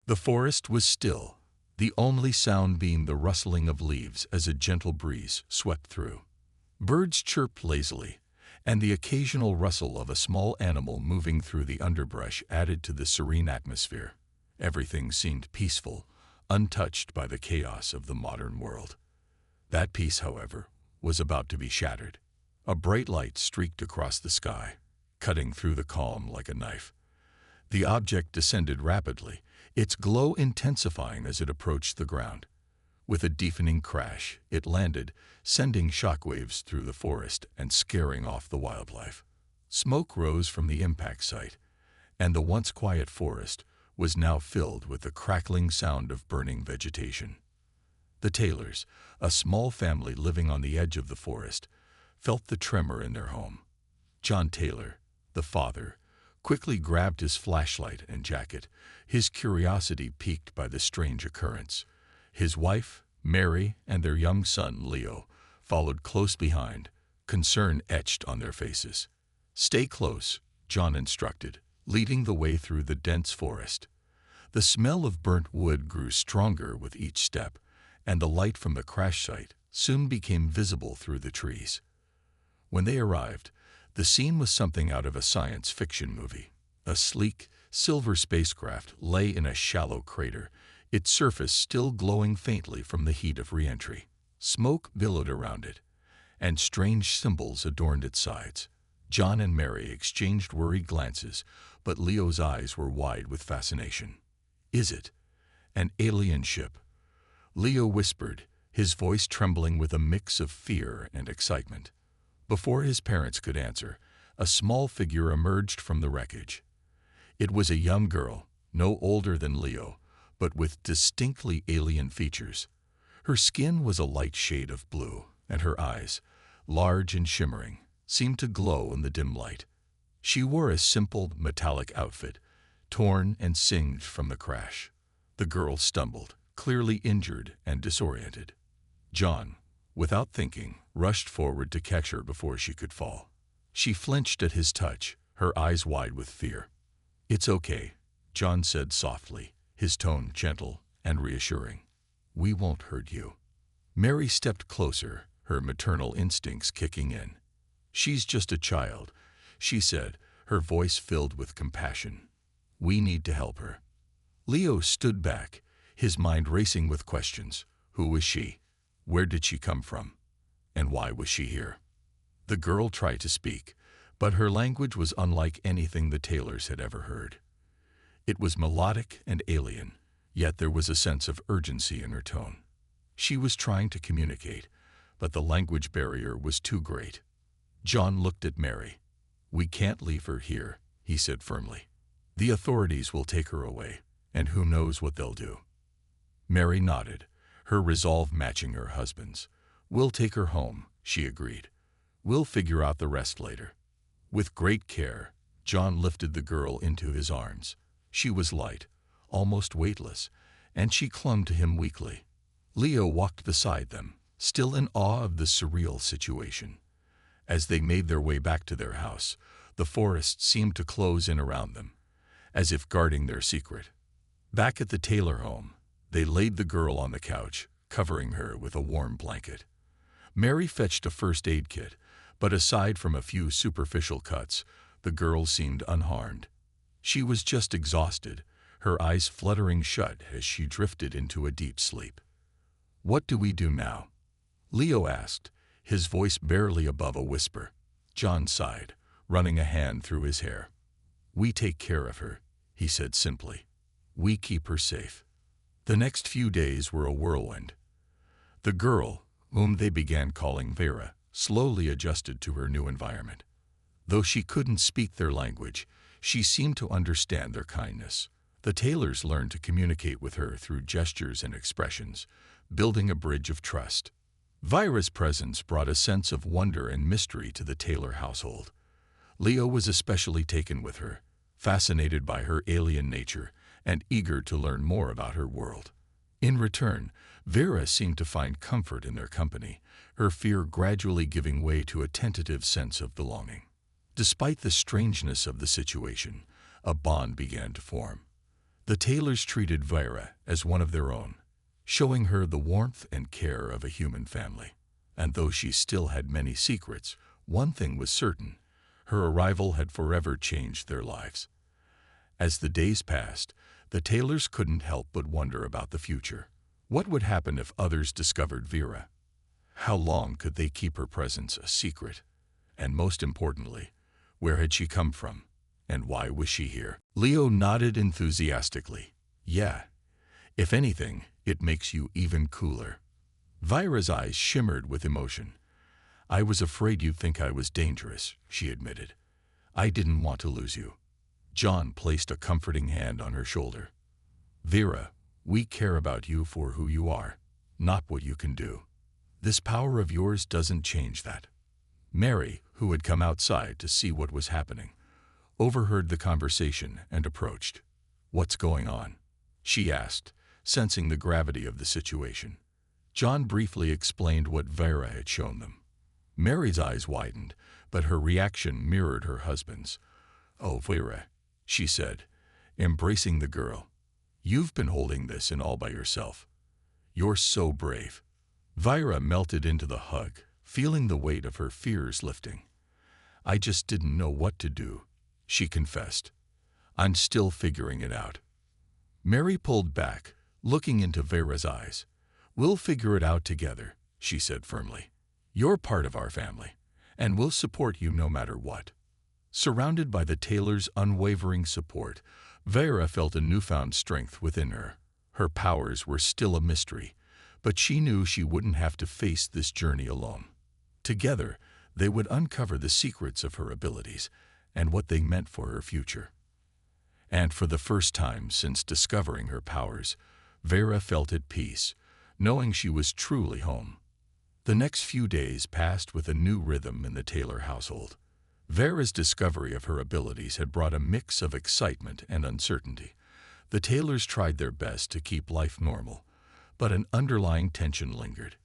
The forest was still, the only sound being the rustling of leaves as a gentle breeze swept through. Birds chirped lazily, and the occasional rustle of a small animal moving through the underbrush added to the serene atmosphere. Everything seemed peaceful, untouched by the chaos of the modern world. That peace, however, was about to be shattered. A bright light streaked across the sky, cutting through the calm like a knife. The object descended rapidly, its glow intensifying as it approached the ground. With a deafening crash, it landed, sending shockwaves through the forest and scaring off the wildlife. Smoke rose from the impact site, and the once quiet forest was now filled with the crackling sound of burning vegetation. The Taylors, a small family living on the edge of the forest, felt the tremor in their home. John Taylor, the father, quickly grabbed his flashlight and jacket, his curiosity piqued by the strange occurrence. His wife, Mary, and their young son, Leo, followed close behind, concern etched on their faces. "Stay close," John instructed, leading the way through the dense forest. The smell of burnt wood grew stronger with each step, and the light from the crash site soon became visible through the trees. When they arrived, the scene was something out of a science fiction movie. A sleek, silver spacecraft lay in a shallow crater, its surface still glowing faintly from the heat of re-entry. Smoke billowed around it, and strange symbols adorned its sides. John and Mary exchanged worried glances, but Leo's eyes were wide with fascination. "Is it an alien ship?" Leo whispered, his voice trembling with a mix of fear and excitement. Before his parents could answer, a small figure emerged from the wreckage. It was a young girl, no older than Leo, but with distinctly alien features. Her skin was a light shade of blue, and her eyes, large and shimmering, seemed to glow in the dim light. She wore a simple metallic outfit, torn and singed from the crash. The girl stumbled, clearly injured and disoriented. John, without thinking, rushed forward to catch her before she could fall. She flinched at his touch, her eyes wide with fear. "It's okay," John said softly, his tone gentle and reassuring. "We won't hurt you." Mary stepped closer, her maternal instincts kicking in. "She's just a child," she said, her voice filled with compassion. "We need to help her." Leo stood back, his mind racing with questions. Who was she? Where did she come from? And why was she here? The girl tried to speak, but her language was unlike anything the Taylors had ever heard. It was melodic and alien, yet there was a sense of urgency in her tone. She was trying to communicate, but the language barrier was too great. John looked at Mary. "We can't leave her here," he said firmly. "The authorities will take her away, and who knows what they'll do." Mary nodded, her resolve matching her husband's. "We'll take her home," she agreed. "We'll figure out the rest later." With great care, John lifted the girl into his arms. She was light, almost weightless, and she clung to him weakly. Leo walked beside them, still in awe of the surreal situation. As they made their way back to their house, the forest seemed to close in around them, as if guarding their secret. Back at the Taylor home, they laid the girl on the couch, covering her with a warm blanket. Mary fetched a first aid kit, but aside from a few superficial cuts, the girl seemed unharmed. She was just exhausted, her eyes fluttering shut as she drifted into a deep sleep. "What do we do now?" Leo asked, his voice barely above a whisper. John sighed, running a hand through his hair. "We take care of her," he said simply. "We keep her safe." The next few days were a whirlwind. The girl, whom they began calling Vera, slowly adjusted to her new environment. Though she couldn't speak their language, she seemed to understand their kindness. The Taylors learned to communicate with her through gestures and expressions, building a bridge of trust. Vera's presence brought a sense of wonder and mystery to the Taylor household. Leo was especially taken with her, fascinated by her alien nature and eager to learn more about her world. In return, Vera seemed to find comfort in their company, her fear gradually giving way to a tentative sense of belonging. Despite the strangeness of the situation, a bond began to form. The Taylors treated Vera as one of their own, showing her the warmth and care of a human family. And though she still had many secrets, one thing was certain: her arrival had forever changed their lives. As the days passed, the Taylors couldn't help but wonder about the future. What would happen if others discovered Vera? How long could they keep her presence a secret? And most importantly, where had she come from? And why was she here? Leo nodded enthusiastically. Yeah, if anything, it makes you even cooler. Vera's eyes shimmered with emotion. I was afraid you'd think I was dangerous, she admitted. I didn't want to lose you. John placed a comforting hand on her shoulder. Vera, we care about you for who you are, not what you can do. This power of yours doesn't change that. Mary, who had come outside to see what was happening, overheard the conversation and approached. What's going on? She asked, sensing the gravity of the situation. John briefly explained what Vera had shown them. Mary's eyes widened, but her reaction mirrored her husband's. Oh, Vera, she said, embracing the girl. You've been holding this in all by yourself. You're so brave. Vera melted into the hug, feeling the weight of her fears lifting. I just didn't know what to do, she confessed. I'm still figuring it out. Mary pulled back, looking into Vera's eyes. We'll figure it out together, she said firmly. You're part of our family, and we'll support you no matter what. Surrounded by the Taylors' unwavering support, Vera felt a newfound strength within her. Her powers were still a mystery, but she knew she wouldn't have to face this journey alone. Together, they would uncover the secrets of her abilities and what they meant for her future. And for the first time since discovering her powers, Vera felt at peace, knowing she was truly home. The next few days passed with a new rhythm in the Taylor household. Vera's discovery of her abilities had brought a mix of excitement and uncertainty. The Taylors tried their best to keep life normal, but an underlying tension lingered.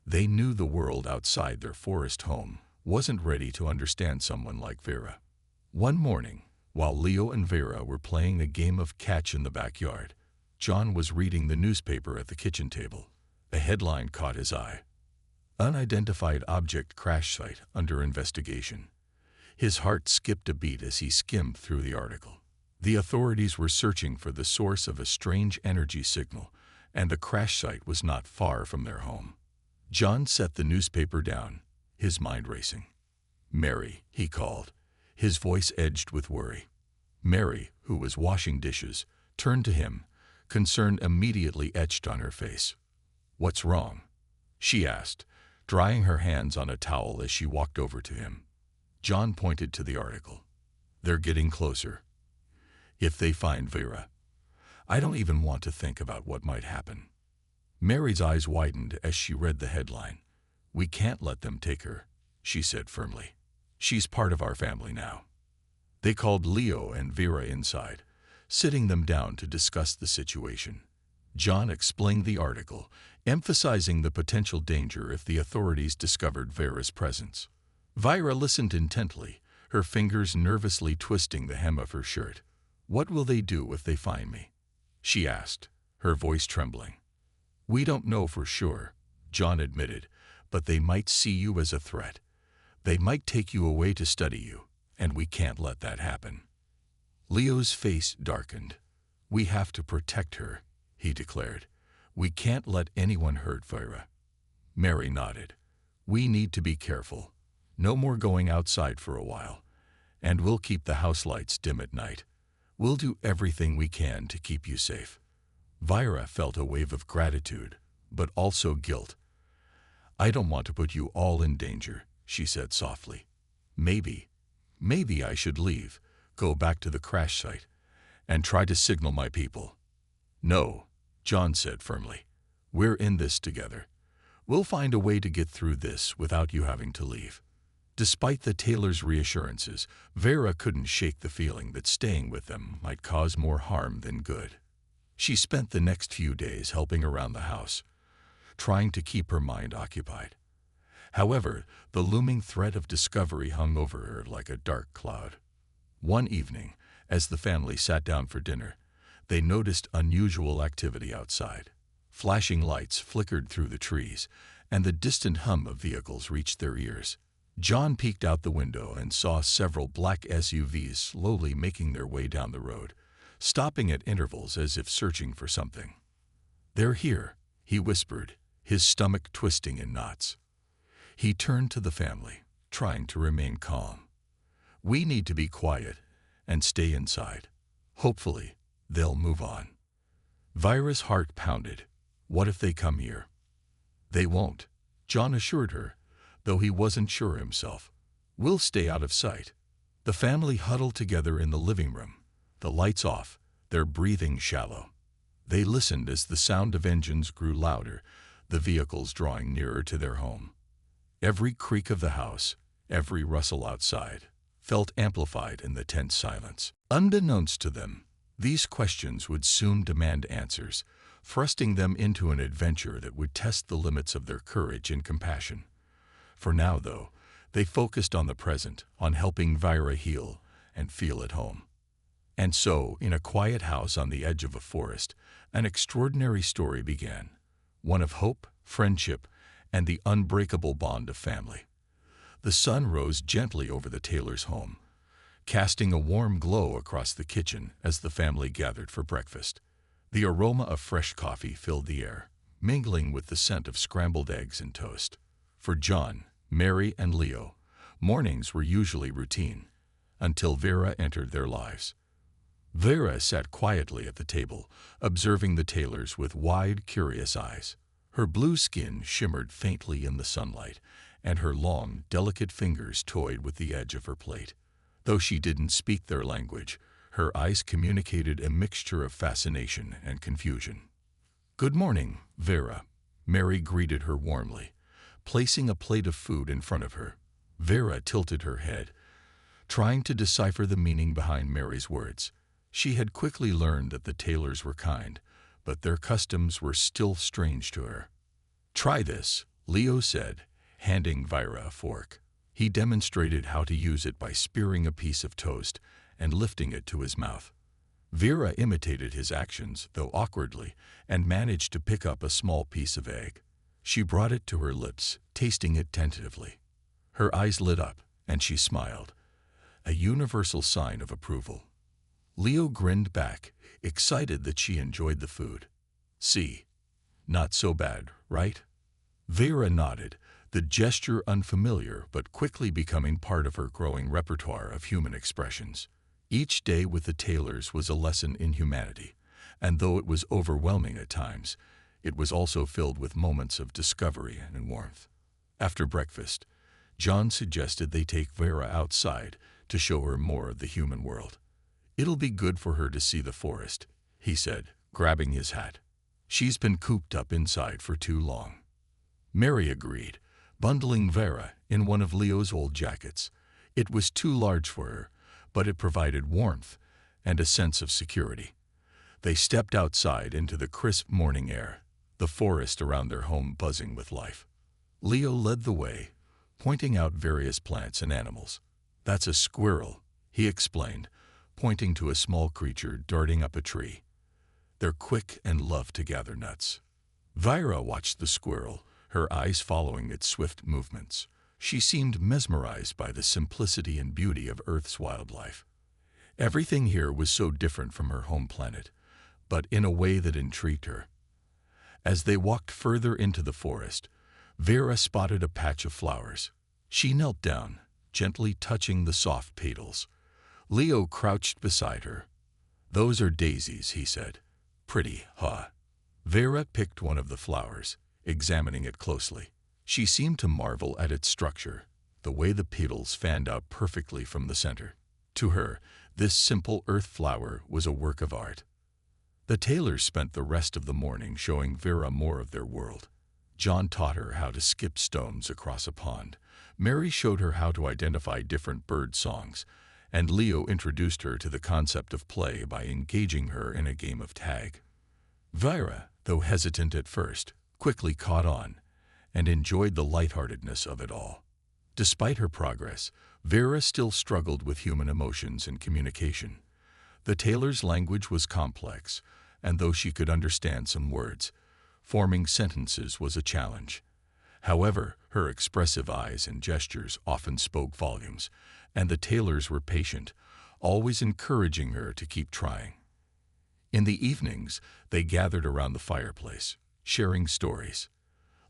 They knew the world outside their forest home wasn't ready to understand someone like Vera. One morning, while Leo and Vera were playing a game of catch in the backyard, John was reading the newspaper at the kitchen table. A headline caught his eye. Unidentified object crash site under investigation. His heart skipped a beat as he skimmed through the article. The authorities were searching for the source of a strange energy signal, and the crash site was not far from their home. John set the newspaper down, his mind racing. Mary, he called, his voice edged with worry. Mary, who was washing dishes, turned to him, concern immediately etched on her face. What's wrong? She asked, drying her hands on a towel as she walked over to him. John pointed to the article. They're getting closer. If they find Vera, I don't even want to think about what might happen. Mary's eyes widened as she read the headline. We can't let them take her, she said firmly. She's part of our family now. They called Leo and Vera inside, sitting them down to discuss the situation. John explained the article, emphasizing the potential danger if the authorities discovered Vera's presence. Vera listened intently, her fingers nervously twisting the hem of her shirt. What will they do if they find me? She asked, her voice trembling. We don't know for sure, John admitted, but they might see you as a threat. They might take you away to study you, and we can't let that happen. Leo's face darkened. We have to protect her, he declared. We can't let anyone hurt Vera. Mary nodded. We need to be careful. No more going outside for a while, and we'll keep the house lights dim at night. We'll do everything we can to keep you safe. Vera felt a wave of gratitude, but also guilt. I don't want to put you all in danger, she said softly. Maybe I should leave, go back to the crash site, and try to signal my people. No, John said firmly. We're in this together. We'll find a way to get through this without you having to leave. Despite the Taylors' reassurances, Vera couldn't shake the feeling that staying with them might cause more harm than good. She spent the next few days helping around the house, trying to keep her mind occupied. However, the looming threat of discovery hung over her like a dark cloud. One evening, as the family sat down for dinner, They noticed unusual activity outside. Flashing lights flickered through the trees, and the distant hum of vehicles reached their ears. John peeked out the window and saw several black SUVs slowly making their way down the road, stopping at intervals as if searching for something. "They're here," he whispered, his stomach twisting in knots. He turned to the family, trying to remain calm. "We need to be quiet and stay inside. Hopefully, they'll move on." Vira's heart pounded. What if they come here? "They won't," John assured her, though he wasn't sure himself. "We'll stay out of sight." The family huddled together in the living room, the lights off, their breathing shallow. They listened as the sound of engines grew louder, the vehicles drawing nearer to their home. Every creak of the house, every rustle outside, felt amplified in the tense silence. Unbeknownst to them, these questions would soon demand answers, thrusting them into an adventure that would test the limits of their courage and compassion. For now, though, they focused on the present, on helping Vira heal and feel at home. And so, in a quiet house on the edge of a forest, an extraordinary story began, one of hope, friendship, and the unbreakable bond of family. The sun rose gently over the Taylors' home, casting a warm glow across the kitchen as the family gathered for breakfast. The aroma of fresh coffee filled the air, mingling with the scent of scrambled eggs and toast. For John, Mary, and Leo, mornings were usually routine, until Vera entered their lives. Vera sat quietly at the table, observing the Taylors with wide, curious eyes. Her blue skin shimmered faintly in the sunlight, and her long, delicate fingers toyed with the edge of her plate. Though she didn't speak their language, her eyes communicated a mixture of fascination and confusion. "Good morning, Vera," Mary greeted her warmly, placing a plate of food in front of her. Vera tilted her head, trying to decipher the meaning behind Mary's words. She had quickly learned that the Taylors were kind, but their customs were still strange to her. "Try this," Leo said, handing Vira a fork. He demonstrated how to use it by spearing a piece of toast and lifting it to his mouth. Vera imitated his actions, though awkwardly, and managed to pick up a small piece of egg. She brought it to her lips, tasting it tentatively. Her eyes lit up, and she smiled, a universal sign of approval. Leo grinned back, excited that she enjoyed the food. "See, not so bad, right?" Vera nodded, the gesture unfamiliar but quickly becoming part of her growing repertoire of human expressions. Each day with the Taylors was a lesson in humanity, and though it was overwhelming at times, it was also filled with moments of discovery and warmth. After breakfast, John suggested they take Vera outside to show her more of the human world. "It'll be good for her to see the forest," he said, grabbing his hat. "She's been cooped up inside for too long." Mary agreed, bundling Vera in one of Leo's old jackets. It was too large for her, but it provided warmth and a sense of security. They stepped outside into the crisp morning air, the forest around their home buzzing with life. Leo led the way, pointing out various plants and animals. "That's a squirrel," he explained, pointing to a small creature darting up a tree. "They're quick and love to gather nuts." Vira watched the squirrel, her eyes following its swift movements. She seemed mesmerized by the simplicity and beauty of Earth's wildlife. Everything here was so different from her home planet, but in a way that intrigued her. As they walked further into the forest, Vera spotted a patch of flowers. She knelt down, gently touching the soft petals. Leo crouched beside her. "Those are daisies," he said. "Pretty, huh?" Vera picked one of the flowers, examining it closely. She seemed to marvel at its structure, the way the petals fanned out perfectly from the center. To her, this simple earth flower was a work of art. The Taylors spent the rest of the morning showing Vera more of their world. John taught her how to skip stones across a pond. Mary showed her how to identify different bird songs, and Leo introduced her to the concept of play by engaging her in a game of tag. Vira, though hesitant at first, quickly caught on and enjoyed the lightheartedness of it all. Despite her progress, Vera still struggled with human emotions and communication. The tailor's language was complex, and though she could understand some words, forming sentences was a challenge. However, her expressive eyes and gestures often spoke volumes, and the tailors were patient, always encouraging her to keep trying. In the evenings, they gathered around the fireplace, sharing stories.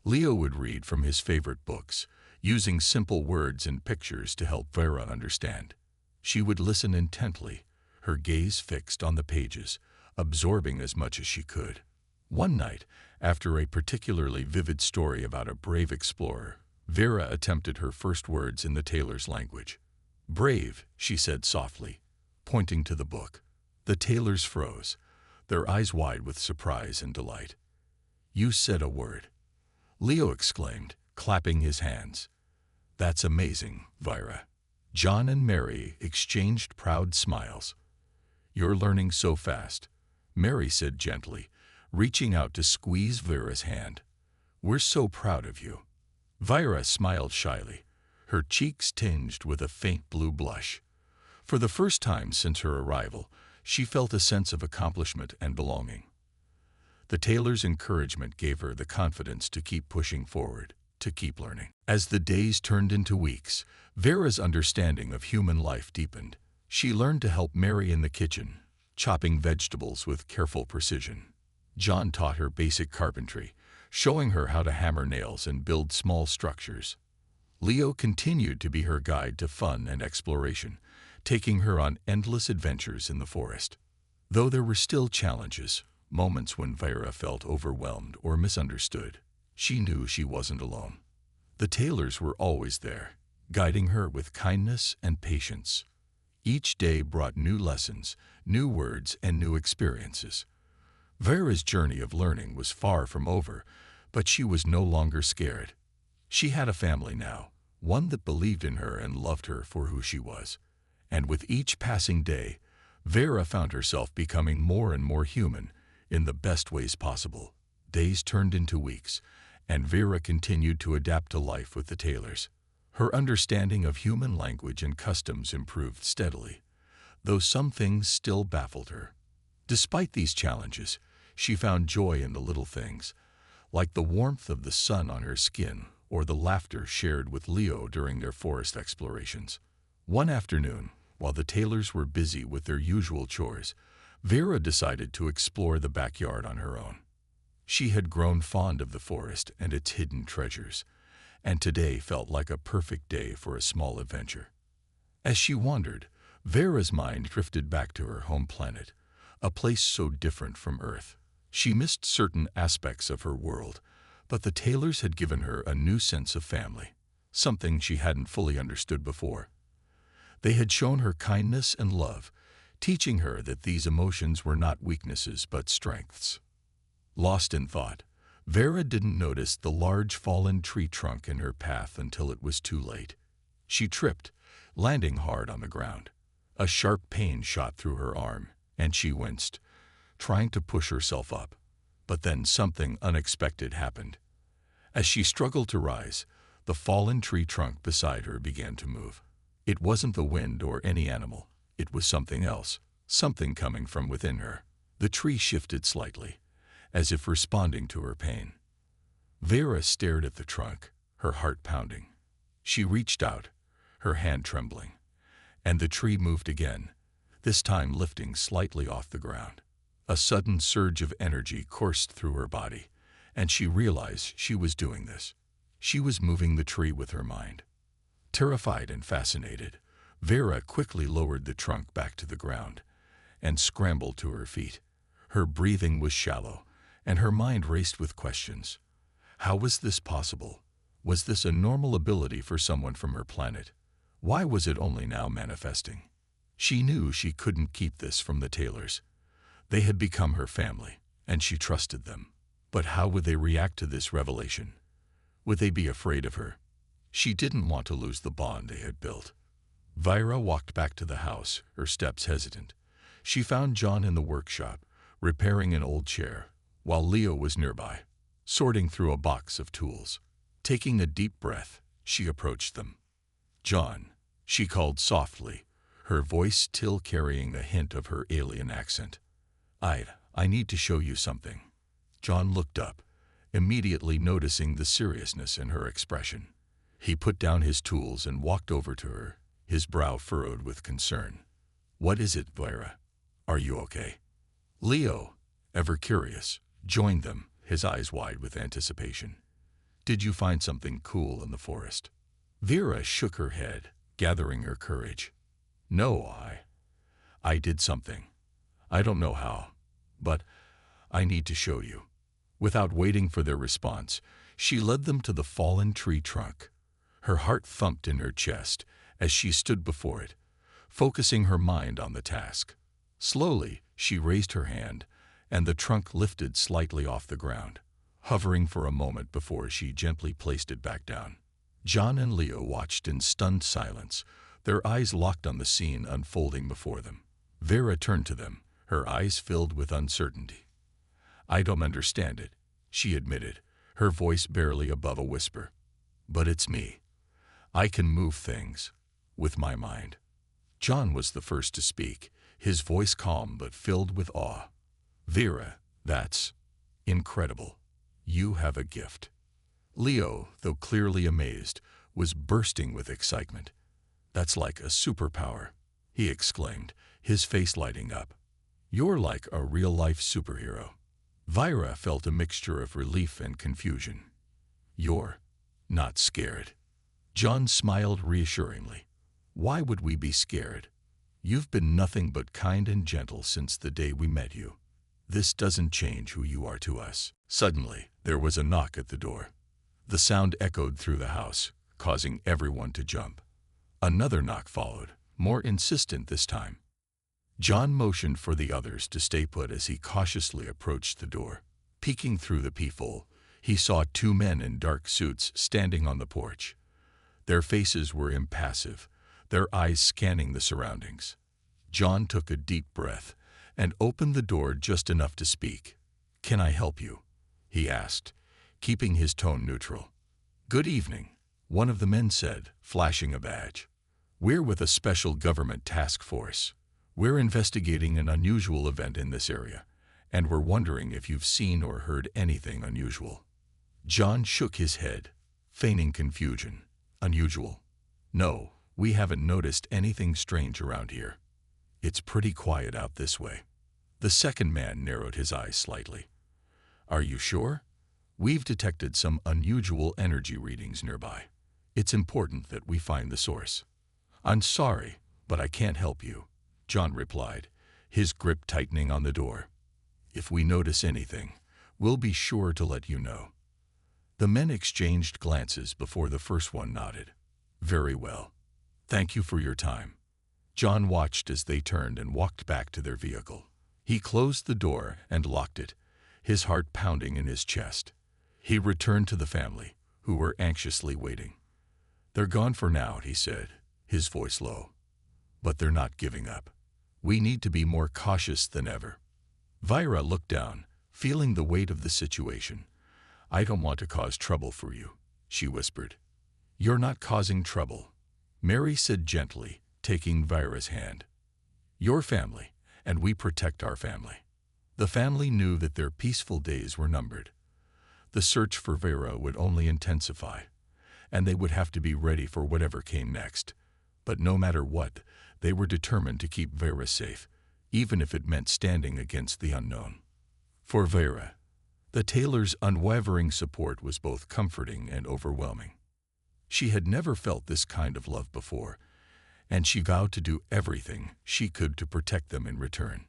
Leo would read from his favorite books, using simple words and pictures to help Vera understand. She would listen intently, her gaze fixed on the pages, absorbing as much as she could. One night, after a particularly vivid story about a brave explorer, Vera attempted her first words in the tailor's language. "Brave," she said softly, pointing to the book. The tailors froze, their eyes wide with surprise and delight. "You said a word," Leo exclaimed, clapping his hands. "That's amazing, Vera." John and Mary exchanged proud smiles. "You're learning so fast," Mary said gently, reaching out to squeeze Vera's hand. "We're so proud of you." Vera smiled shyly, her cheeks tinged with a faint blue blush. For the first time since her arrival, she felt a sense of accomplishment and belonging. The tailor's encouragement gave her the confidence to keep pushing forward, to keep learning. As the days turned into weeks, Vera's understanding of human life deepened. She learned to help Mary in the kitchen, chopping vegetables with careful precision. John taught her basic carpentry, showing her how to hammer nails and build small structures. Leo continued to be her guide to fun and exploration, taking her on endless adventures in the forest. Though there were still challenges, moments when Vera felt overwhelmed or misunderstood, she knew she wasn't alone. The tailors were always there, guiding her with kindness and patience. Each day brought new lessons, new words, and new experiences. Vera's journey of learning was far from over, but she was no longer scared. She had a family now, one that believed in her and loved her for who she was. And with each passing day, Vera found herself becoming more and more human in the best ways possible. Days turned into weeks, and Vera continued to adapt to life with the tailors. Her understanding of human language and customs improved steadily, though some things still baffled her. Despite these challenges, she found joy in the little things, like the warmth of the sun on her skin or the laughter shared with Leo during their forest explorations. One afternoon, while the tailors were busy with their usual chores, Vera decided to explore the backyard on her own. She had grown fond of the forest and its hidden treasures, and today felt like a perfect day for a small adventure. As she wandered, Vera's mind drifted back to her home planet, a place so different from Earth. She missed certain aspects of her world, but the tailors had given her a new sense of family, something she hadn't fully understood before. They had shown her kindness and love, teaching her that these emotions were not weaknesses but strengths. Lost in thought, Vera didn't notice the large fallen tree trunk in her path until it was too late. She tripped, landing hard on the ground. A sharp pain shot through her arm, and she winced, trying to push herself up. But then something unexpected happened. As she struggled to rise, the fallen tree trunk beside her began to move. It wasn't the wind or any animal. It was something else, something coming from within her. The tree shifted slightly, as if responding to her pain. Vera stared at the trunk, her heart pounding. She reached out, her hand trembling, and the tree moved again, this time lifting slightly off the ground. A sudden surge of energy coursed through her body, and she realized she was doing this. She was moving the tree with her mind. Terrified and fascinated, Vera quickly lowered the trunk back to the ground and scrambled to her feet. Her breathing was shallow, and her mind raced with questions. How was this possible? Was this a normal ability for someone from her planet? Why was it only now manifesting? She knew she couldn't keep this from the tailors. They had become her family, and she trusted them. But how would they react to this revelation? Would they be afraid of her? She didn't want to lose the bond they had built. Vera walked back to the house, her steps hesitant. She found John in the workshop, repairing an old chair, while Leo was nearby, sorting through a box of tools. Taking a deep breath, she approached them. "John," she called softly, her voice still carrying a hint of her alien accent. I need to show you something." John looked up, immediately noticing the seriousness in her expression. He put down his tools and walked over to her, his brow furrowed with concern. "What is it, Vera? Are you okay?" Leo, ever curious, joined them, his eyes wide with anticipation. "Did you find something cool in the forest?" Vera shook her head, gathering her courage. "No, I did something. I don't know how, but I need to show you." Without waiting for their response, she led them to the fallen tree trunk. Her heart thumped in her chest as she stood before it, focusing her mind on the task. Slowly, she raised her hand, and the trunk lifted slightly off the ground, hovering for a moment before she gently placed it back down. John and Leo watched in stunned silence, their eyes locked on the scene unfolding before them. Vera turned to them, her eyes filled with uncertainty. "I don't understand it," she admitted, her voice barely above a whisper. "But it's me. I can move things with my mind." John was the first to speak, his voice calm but filled with awe. "Vera, that's incredible. You have a gift." Leo, though clearly amazed, was bursting with excitement. "That's like a superpower," he exclaimed, his face lighting up. "You're like a real-life superhero." Vera felt a mixture of relief and confusion. "You're not scared?" John smiled reassuringly. "Why would we be scared? You've been nothing but kind and gentle since the day we met you. This doesn't change who you are to us." Suddenly, there was a knock at the door. The sound echoed through the house, causing everyone to jump. Another knock followed, more insistent this time. John motioned for the others to stay put as he cautiously approached the door. Peeking through the peephole, he saw two men in dark suits standing on the porch. Their faces were impassive, their eyes scanning the surroundings. John took a deep breath and opened the door just enough to speak. "Can I help you?" he asked, keeping his tone neutral. "Good evening," one of the men said, flashing a badge. "We're with a special government task force. We're investigating an unusual event in this area, and we're wondering if you've seen or heard anything unusual." John shook his head, feigning confusion. "Unusual? No, we haven't noticed anything strange around here. It's pretty quiet out this way." The second man narrowed his eyes slightly. "Are you sure? We've detected some unusual energy readings nearby. It's important that we find the source." "I'm sorry, but I can't help you," John replied, his grip tightening on the door. "If we notice anything, we'll be sure to let you know." The men exchanged glances before the first one nodded. "Very well. Thank you for your time." John watched as they turned and walked back to their vehicle. He closed the door and locked it, his heart pounding in his chest. He returned to the family, who were anxiously waiting. "They're gone for now," he said, his voice low. "But they're not giving up. We need to be more cautious than ever." Vera looked down, feeling the weight of the situation. "I don't want to cause trouble for you," she whispered. "You're not causing trouble," Mary said gently, taking Vera's hand. "Your family, and we protect our family." The family knew that their peaceful days were numbered. The search for Vera would only intensify, and they would have to be ready for whatever came next. But no matter what, they were determined to keep Vera safe, even if it meant standing against the unknown. For Vera, the Taylors' unwavering support was both comforting and overwhelming. She had never felt this kind of love before, and she vowed to do everything she could to protect them in return.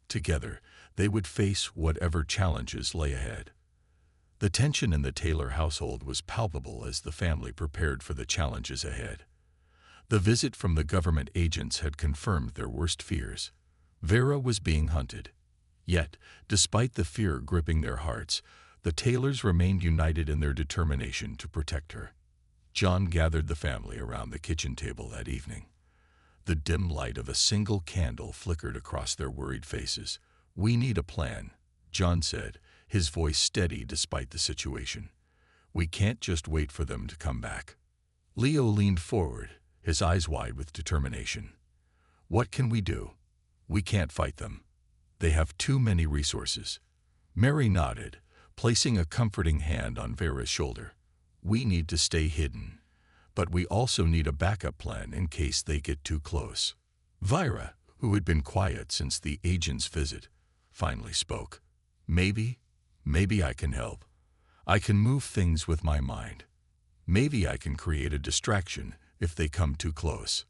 Together, they would face whatever challenges lay ahead. The tension in the Taylor household was palpable as the family prepared for the challenges ahead. The visit from the government agents had confirmed their worst fears. Vera was being hunted. Yet, despite the fear gripping their hearts, the Taylors remained united in their determination to protect her. John gathered the family around the kitchen table that evening. The dim light of a single candle flickered across their worried faces. "We need a plan," John said, his voice steady despite the situation. "We can't just wait for them to come back." Leo leaned forward, his eyes wide with determination. What can we do? We can't fight them. They have too many resources. Mary nodded, placing a comforting hand on Vera's shoulder. We need to stay hidden, but we also need a backup plan in case they get too close. Vera, who had been quiet since the agent's visit, finally spoke. Maybe I can help. I can move things with my mind. Maybe I can create a distraction if they come too close.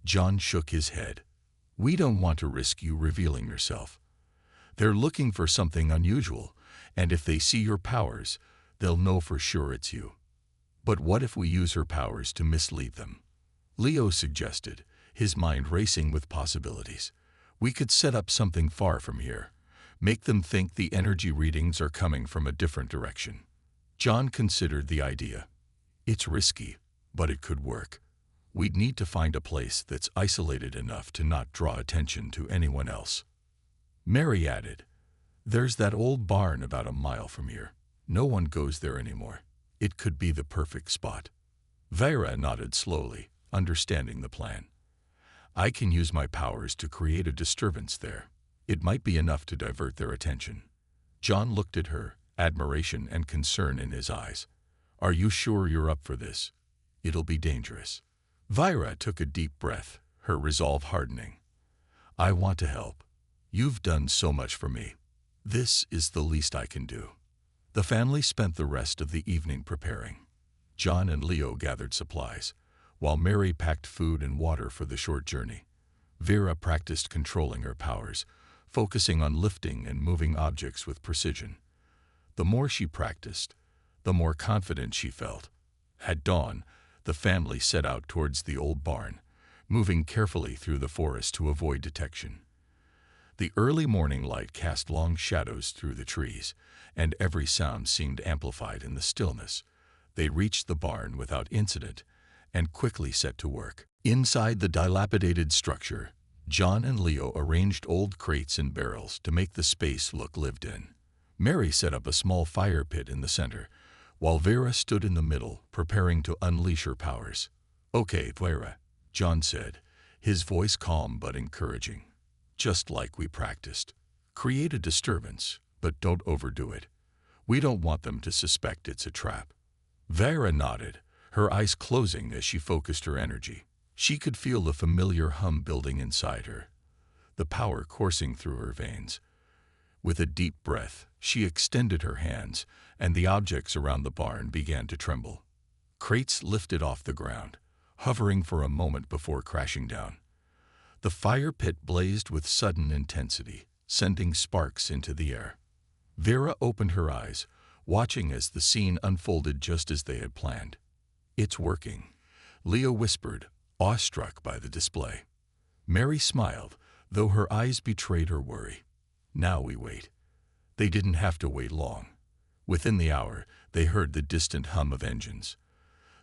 John shook his head. We don't want to risk you revealing yourself. They're looking for something unusual, and if they see your powers, they'll know for sure it's you. But what if we use her powers to mislead them? Leo suggested, his mind racing with possibilities. We could set up something far from here. Make them think the energy readings are coming from a different direction. John considered the idea. It's risky, but it could work. We'd need to find a place that's isolated enough to not draw attention to anyone else. Mary added, There's that old barn about a mile from here. No one goes there anymore. It could be the perfect spot. Vera nodded slowly, understanding the plan. I can use my powers to create a disturbance there. It might be enough to divert their attention. John looked at her, admiration and concern in his eyes. Are you sure you're up for this? It'll be dangerous. Vera took a deep breath, her resolve hardening. I want to help. You've done so much for me. This is the least I can do. The family spent the rest of the evening preparing. John and Leo gathered supplies, while Mary packed food and water for the short journey. Vera practiced controlling her powers, focusing on lifting and moving objects with precision. The more she practiced, the more confident she felt. At dawn, the family set out towards the old barn, moving carefully through the forest to avoid detection. The early morning light cast long shadows through the trees, and every sound seemed amplified in the stillness. They reached the barn without incident and quickly set to work. Inside the dilapidated structure, John and Leo arranged old crates and barrels to make the space look lived in. Mary set up a small fire pit in the center, while Vera stood in the middle, preparing to unleash her powers. Okay, Vera, John said, his voice calm but encouraging. Just like we practiced. Create a disturbance, but don't overdo it. We don't want them to suspect it's a trap. Vera nodded, her eyes closing as she focused her energy. She could feel the familiar hum building inside her, the power coursing through her veins. With a deep breath, she extended her hands, and the objects around the barn began to tremble. Crates lifted off the ground, hovering for a moment before crashing down. The fire pit blazed with sudden intensity, sending sparks into the air. Vera opened her eyes, watching as the scene unfolded just as they had planned. It's working, Leo whispered, awestruck by the display. Mary smiled, though her eyes betrayed her worry. Now we wait. They didn't have to wait long. Within the hour, they heard the distant hum of engines.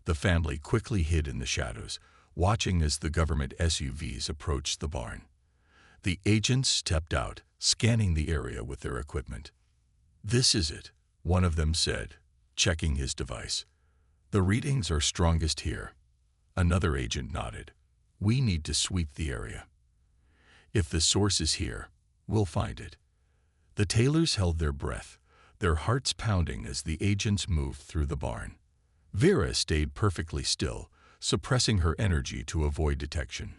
The family quickly hid in the shadows, watching as the government SUVs approached the barn. The agents stepped out, scanning the area with their equipment. This is it, one of them said, checking his device. The readings are strongest here. Another agent nodded. We need to sweep the area. If the source is here, we'll find it. The Taylors held their breath, their hearts pounding as the agents moved through the barn. Vera stayed perfectly still, suppressing her energy to avoid detection.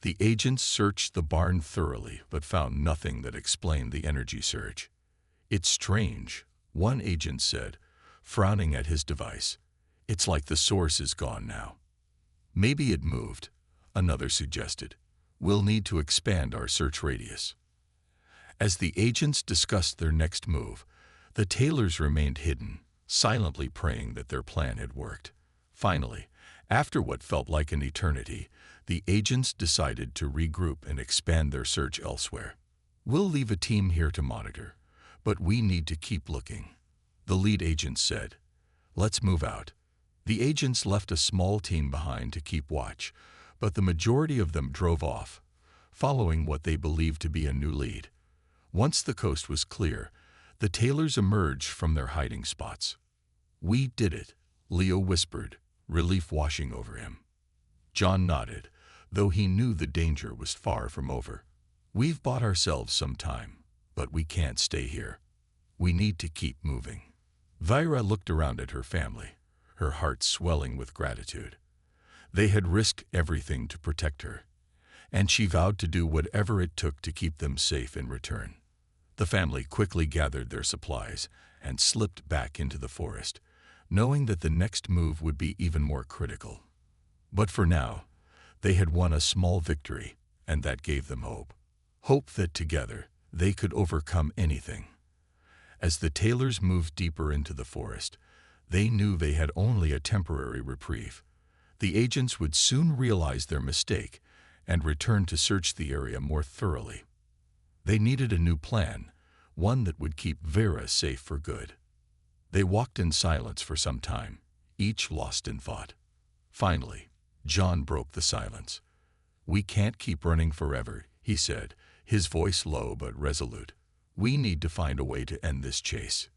The agents searched the barn thoroughly but found nothing that explained the energy surge. It's strange, one agent said, frowning at his device. It's like the source is gone now. Maybe it moved, another suggested. We'll need to expand our search radius. As the agents discussed their next move, the Taylors remained hidden, silently praying that their plan had worked. Finally, after what felt like an eternity, the agents decided to regroup and expand their search elsewhere. We'll leave a team here to monitor, but we need to keep looking, the lead agent said. Let's move out. The agents left a small team behind to keep watch, but the majority of them drove off, following what they believed to be a new lead. Once the coast was clear, the Taylors emerged from their hiding spots. We did it, Leo whispered, relief washing over him. John nodded, though he knew the danger was far from over. "We've bought ourselves some time, but we can't stay here. We need to keep moving." Vyra looked around at her family, her heart swelling with gratitude. They had risked everything to protect her, and she vowed to do whatever it took to keep them safe in return. The family quickly gathered their supplies and slipped back into the forest, knowing that the next move would be even more critical. But for now, they had won a small victory, and that gave them hope. Hope that together they could overcome anything. As the Taylors moved deeper into the forest, they knew they had only a temporary reprieve. The agents would soon realize their mistake and return to search the area more thoroughly. They needed a new plan, one that would keep Vera safe for good. They walked in silence for some time, each lost in thought. Finally, John broke the silence. "We can't keep running forever," he said, his voice low but resolute. "We need to find a way to end this chase."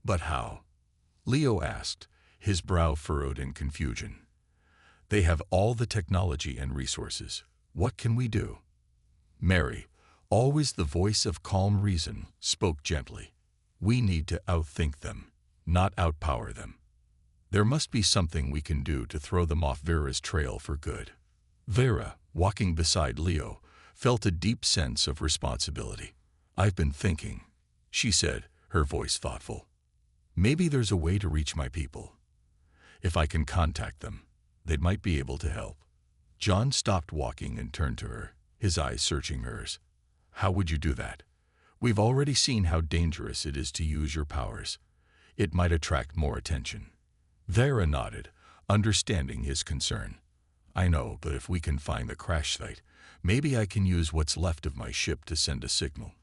"But how?" Leo asked, his brow furrowed in confusion. "They have all the technology and resources. What can we do?" Mary, always the voice of calm reason, spoke gently. "We need to outthink them, not outpower them. There must be something we can do to throw them off Vera's trail for good." Vera, walking beside Leo, felt a deep sense of responsibility. "I've been thinking," she said, her voice thoughtful. "Maybe there's a way to reach my people. If I can contact them, they might be able to help." John stopped walking and turned to her, his eyes searching hers. "How would you do that? We've already seen how dangerous it is to use your powers. It might attract more attention." Vera nodded, understanding his concern. "I know, but if we can find the crash site, maybe I can use what's left of my ship to send a signal.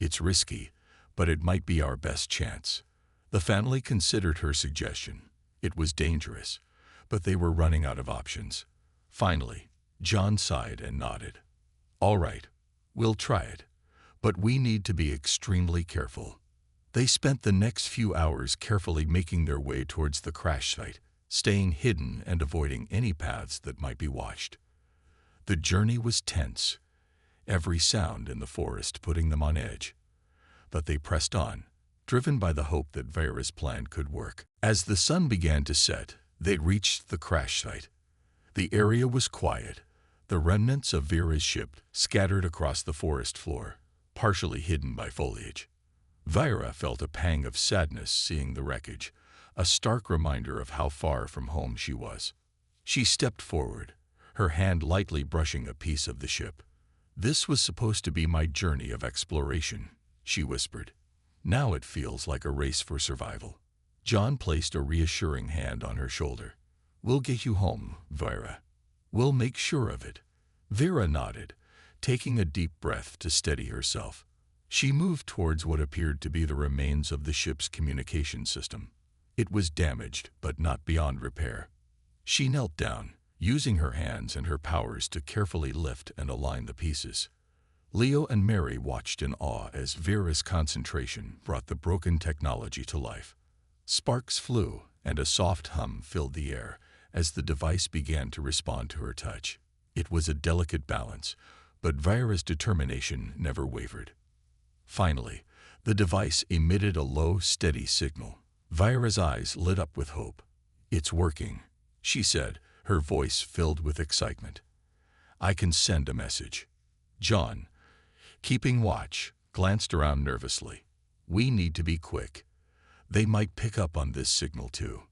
It's risky, but it might be our best chance." The family considered her suggestion. It was dangerous, but they were running out of options. Finally, John sighed and nodded. "All right, we'll try it, but we need to be extremely careful." They spent the next few hours carefully making their way towards the crash site, staying hidden and avoiding any paths that might be watched. The journey was tense, every sound in the forest putting them on edge. But they pressed on, driven by the hope that Vera's plan could work. As the sun began to set, they reached the crash site. The area was quiet, the remnants of Vera's ship scattered across the forest floor, partially hidden by foliage. Vera felt a pang of sadness seeing the wreckage, a stark reminder of how far from home she was. She stepped forward, her hand lightly brushing a piece of the ship. "This was supposed to be my journey of exploration," she whispered. "Now it feels like a race for survival." John placed a reassuring hand on her shoulder. "We'll get you home, Vera. We'll make sure of it." Vera nodded, taking a deep breath to steady herself. She moved towards what appeared to be the remains of the ship's communication system. It was damaged, but not beyond repair. She knelt down, using her hands and her powers to carefully lift and align the pieces. Leo and Mary watched in awe as Vera's concentration brought the broken technology to life. Sparks flew, and a soft hum filled the air as the device began to respond to her touch. It was a delicate balance, but Vera's determination never wavered. Finally, the device emitted a low, steady signal. Vera's eyes lit up with hope. "It's working," she said, her voice filled with excitement. "I can send a message." John, keeping watch, glanced around nervously. "We need to be quick. They might pick up on this signal too."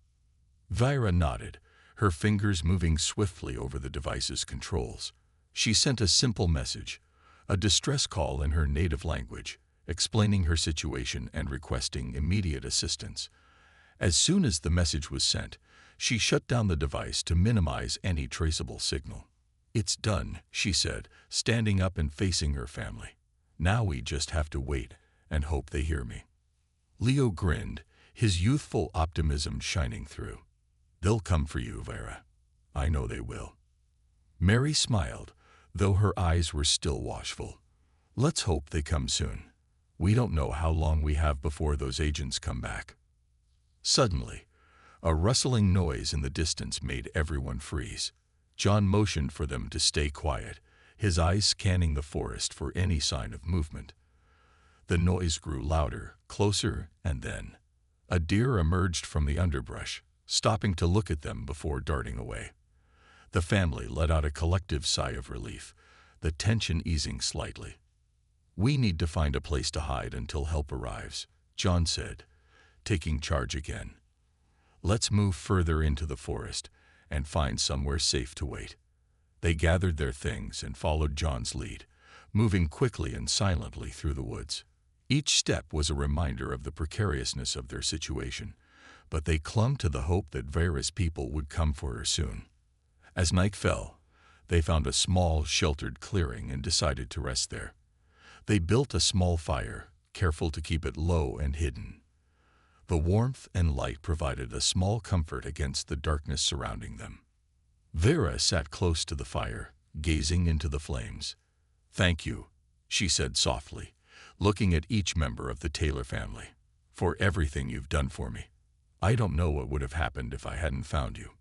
Vera nodded, her fingers moving swiftly over the device's controls. She sent a simple message, a distress call in her native language, explaining her situation and requesting immediate assistance. As soon as the message was sent, she shut down the device to minimize any traceable signal. "It's done," she said, standing up and facing her family. "Now we just have to wait and hope they hear me." Leo grinned, his youthful optimism shining through. "They'll come for you, Vera. I know they will." Mary smiled, though her eyes were still watchful. "Let's hope they come soon. We don't know how long we have before those agents come back." Suddenly, a rustling noise in the distance made everyone freeze. John motioned for them to stay quiet, his eyes scanning the forest for any sign of movement. The noise grew louder, closer, and then a deer emerged from the underbrush, stopping to look at them before darting away. The family let out a collective sigh of relief, the tension easing slightly. "We need to find a place to hide until help arrives," John said, taking charge again. "Let's move further into the forest and find somewhere safe to wait." They gathered their things and followed John's lead, moving quickly and silently through the woods. Each step was a reminder of the precariousness of their situation, but they clung to the hope that Vera's people would come for her soon. As night fell, they found a small, sheltered clearing and decided to rest there. They built a small fire, careful to keep it low and hidden. The warmth and light provided a small comfort against the darkness surrounding them. Vera sat close to the fire, gazing into the flames. "Thank you," she said softly, looking at each member of the Taylor family, "for everything you've done for me. I don't know what would have happened if I hadn't found you."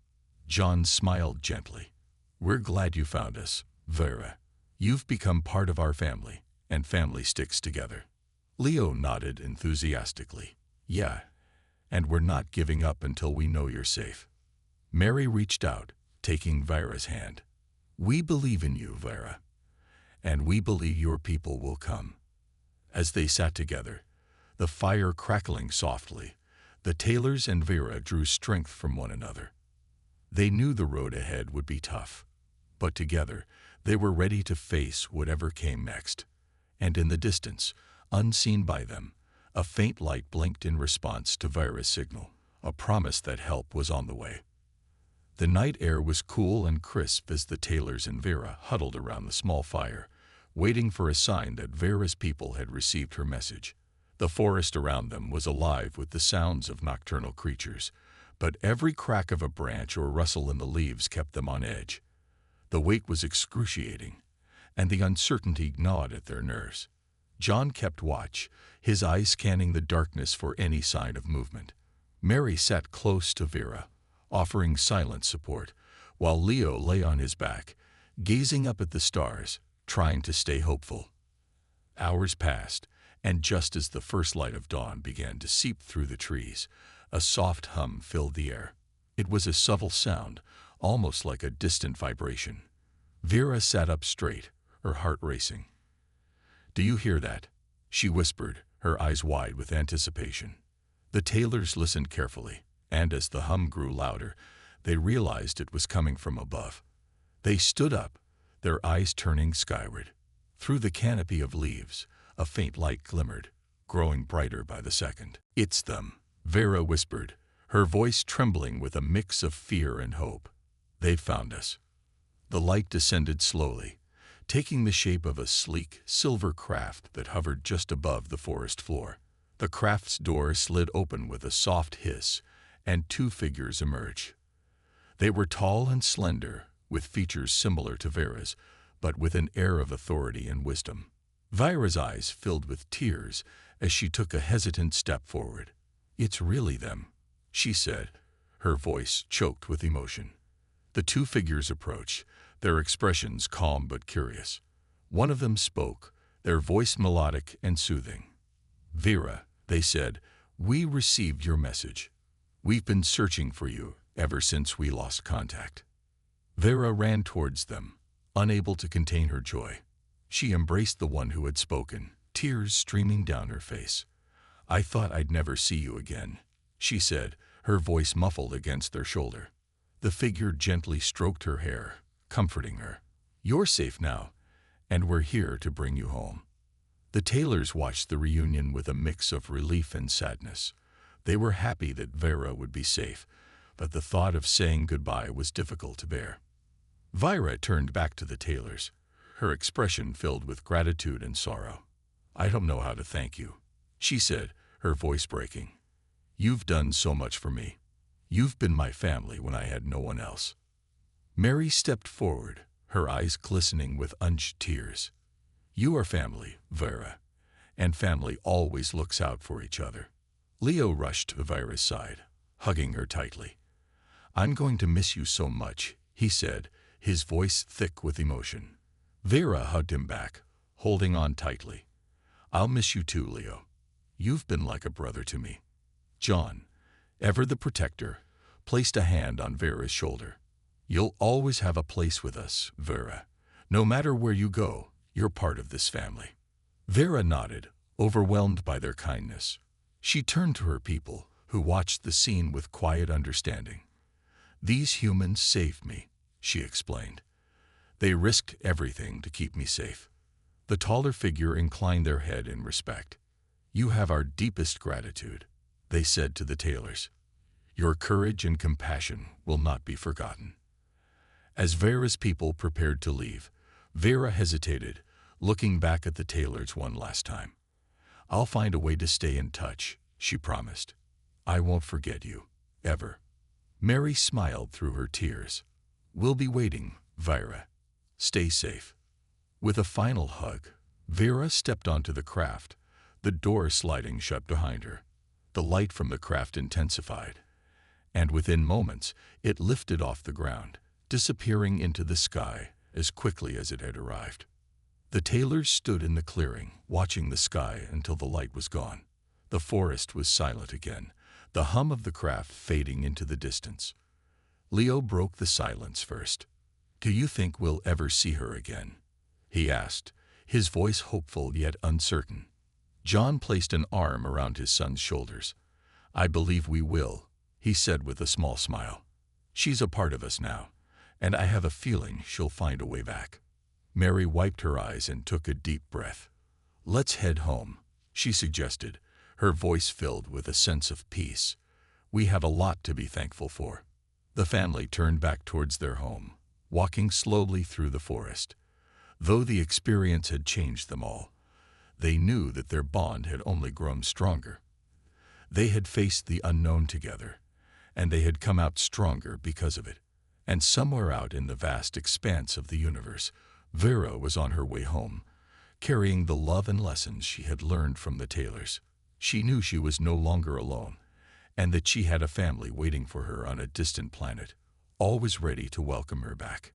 John smiled gently. "We're glad you found us, Vera. You've become part of our family, and family sticks together." Leo nodded enthusiastically. "Yeah, and we're not giving up until we know you're safe." Mary reached out, taking Vera's hand. "We believe in you, Vera, and we believe your people will come." As they sat together, the fire crackling softly, the Taylors and Vera drew strength from one another. They knew the road ahead would be tough, but together they were ready to face whatever came next. And in the distance, unseen by them, a faint light blinked in response to Vera's signal, a promise that help was on the way. The night air was cool and crisp as the Taylors and Vera huddled around the small fire, waiting for a sign that Vera's people had received her message. The forest around them was alive with the sounds of nocturnal creatures, but every crack of a branch or rustle in the leaves kept them on edge. The wait was excruciating, and the uncertainty gnawed at their nerves. John kept watch, his eyes scanning the darkness for any sign of movement. Mary sat close to Vera, offering silent support, while Leo lay on his back, gazing up at the stars, trying to stay hopeful. Hours passed, and just as the first light of dawn began to seep through the trees, a soft hum filled the air. It was a subtle sound, almost like a distant vibration. Vera sat up straight, her heart racing. "Do you hear that?" she whispered, her eyes wide with anticipation. The Taylors listened carefully, and as the hum grew louder, they realized it was coming from above. They stood up, their eyes turning skyward. Through the canopy of leaves, a faint light glimmered, growing brighter by the second. "It's them," Vera whispered, her voice trembling with a mix of fear and hope. "They've found us." The light descended slowly, taking the shape of a sleek, silver craft that hovered just above the forest floor. The craft's door slid open with a soft hiss, and two figures emerged. They were tall and slender, with features similar to Vera's, but with an air of authority and wisdom. Vera's eyes filled with tears as she took a hesitant step forward. "It's really them," she said, her voice choked with emotion. The two figures approached, their expressions calm but curious. One of them spoke, their voice melodic and soothing. "Vera," they said, "we received your message. We've been searching for you ever since we lost contact." Vera ran towards them, unable to contain her joy. She embraced the one who had spoken, tears streaming down her face. "I thought I'd never see you again," she said, her voice muffled against their shoulder. The figure gently stroked her hair, comforting her. "You're safe now, and we're here to bring you home." The Taylors watched the reunion with a mix of relief and sadness. They were happy that Vera would be safe, but the thought of saying goodbye was difficult to bear. Vera turned back to the Taylors, her expression filled with gratitude and sorrow. "I don't know how to thank you," she said, her voice breaking. "You've done so much for me. You've been my family when I had no one else." Mary stepped forward, her eyes glistening with unshed tears. "You are family, Vera, and family always looks out for each other." Leo rushed to Vera's side, hugging her tightly. "I'm going to miss you so much," he said, his voice thick with emotion. Vera hugged him back, holding on tightly. "I'll miss you too, Leo. You've been like a brother to me." John, ever the protector, placed a hand on Vera's shoulder. "You'll always have a place with us, Vera. No matter where you go, you're part of this family." Vera nodded, overwhelmed by their kindness. She turned to her people, who watched the scene with quiet understanding. "These humans saved me," she explained. "They risked everything to keep me safe." The taller figure inclined their head in respect. "You have our deepest gratitude," they said to the tailors. "Your courage and compassion will not be forgotten." As Vera's people prepared to leave, Vera hesitated, looking back at the tailors one last time. "I'll find a way to stay in touch," she promised. "I won't forget you, ever." Mary smiled through her tears. "We'll be waiting, Vera. Stay safe." With a final hug, Vera stepped onto the craft, the door sliding shut behind her. The light from the craft intensified, and within moments it lifted off the ground, disappearing into the sky as quickly as it had arrived. The tailors stood in the clearing, watching the sky until the light was gone. The forest was silent again, the hum of the craft fading into the distance. Leo broke the silence first. "Do you think we'll ever see her again?" he asked, his voice hopeful yet uncertain. John placed an arm around his son's shoulders. "I believe we will," he said with a small smile. "She's a part of us now, and I have a feeling she'll find a way back." Mary wiped her eyes and took a deep breath. "Let's head home," she suggested, her voice filled with a sense of peace. "We have a lot to be thankful for." The family turned back towards their home, walking slowly through the forest. Though the experience had changed them all, they knew that their bond had only grown stronger. They had faced the unknown together, and they had come out stronger because of it. And somewhere out in the vast expanse of the universe, Vera was on her way home, carrying the love and lessons she had learned from the tailors. She knew she was no longer alone, and that she had a family waiting for her on a distant planet, always ready to welcome her back.